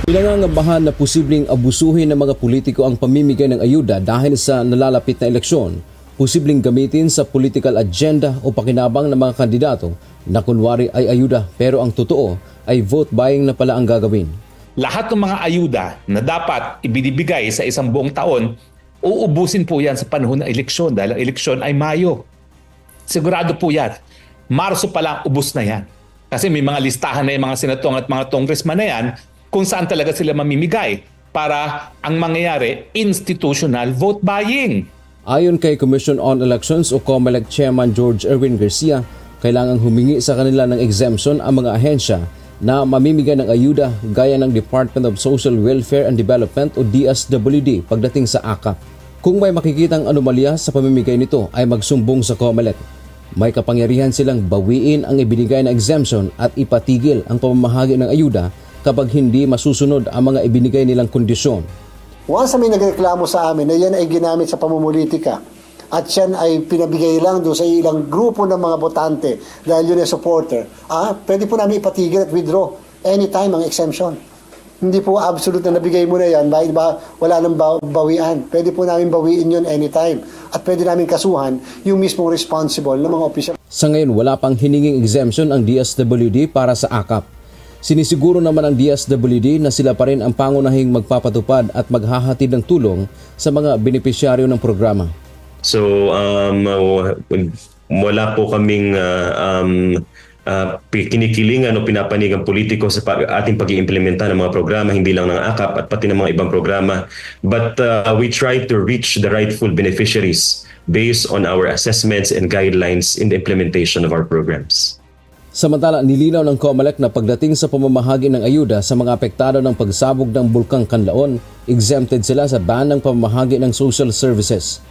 Pinangangambahan na posibleng abusuhin ng mga politiko ang pamimigay ng ayuda dahil sa nalalapit na eleksyon, posibleng gamitin sa political agenda o pakinabang ng mga kandidato na kunwari ay ayuda pero ang totoo ay vote buying na pala ang gagawin. Lahat ng mga ayuda na dapat ibinibigay sa isang buong taon, uubusin po yan sa panahon ng eleksyon dahil ang eleksyon ay Mayo. Sigurado po yan. Marso pa lang ubos na yan. Kasi may mga listahan na yung mga senatong at mga congressman na yan kung saan talaga sila mamimigay para ang mangyayari institutional vote buying. Ayon kay Commission on Elections o COMELEC Chairman George Erwin Garcia, kailangang humingi sa kanila ng exemption ang mga ahensya na mamimigay ng ayuda gaya ng Department of Social Welfare and Development o DSWD pagdating sa AKAP. Kung may makikitang anomalya sa pamimigay nito ay magsumbong sa COMELEC. May kapangyarihan silang bawiin ang ibinigay na exemption at ipatigil ang pamamahagi ng ayuda kapag hindi masusunod ang mga ibinigay nilang kondisyon. Once may nagreklamo sa amin na yan ay ginamit sa pamumulitika at yan ay pinabigay lang doon sa ilang grupo ng mga botante dahil yun ay supporter, pwede po namin ipatigil at withdraw anytime ang exemption. Hindi po absolute na nabigay mo na yan, wala nang bawian. Pwede po namin bawiin yun anytime at pwede namin kasuhan yung mismong responsible ng mga opisyal. Sa ngayon, wala pang hininging exemption ang DSWD para sa AKAP. Sinisiguro naman ang DSWD na sila pa rin ang pangunahing magpapatupad at maghahatid ng tulong sa mga benepisyaryo ng programa. So wala po kaming kinikilingan o pinapanigang politiko sa ating pag-iimplementa ng mga programa, hindi lang ng AKAP at pati ng mga ibang programa. But we try to reach the rightful beneficiaries based on our assessments and guidelines in the implementation of our programs. Samantala, nilinaw ng COMELEC na pagdating sa pamamahagi ng ayuda sa mga apektado ng pagsabog ng Bulkang Kanlaon, exempted sila sa ban ng pamamahagi ng social services.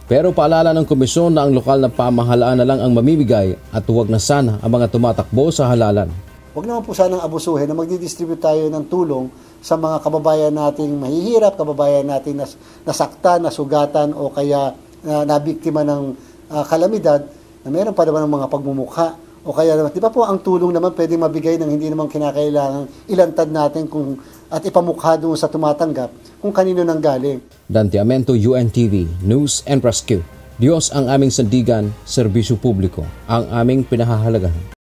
Pero paalala ng komisyon na ang lokal na pamahalaan na lang ang mamimigay at huwag na sana ang mga tumatakbo sa halalan. Huwag naman po sanang abusuhin na magdidistribute tayo ng tulong sa mga kababayan nating mahihirap, kababayan nating nasaktan, nasugatan o kaya nabiktima ng kalamidad na meron pa naman ng mga pagmumukha. O kaya naman, di ba po ang tulong naman pwedeng mabigay ng hindi naman kinakailangan ilantad natin at ipamukha doon sa tumatanggap kung kanino nang galing. Dante Amento, UNTV, News and Rescue. Diyos ang aming sandigan, serbisyo publiko, ang aming pinahahalagahan.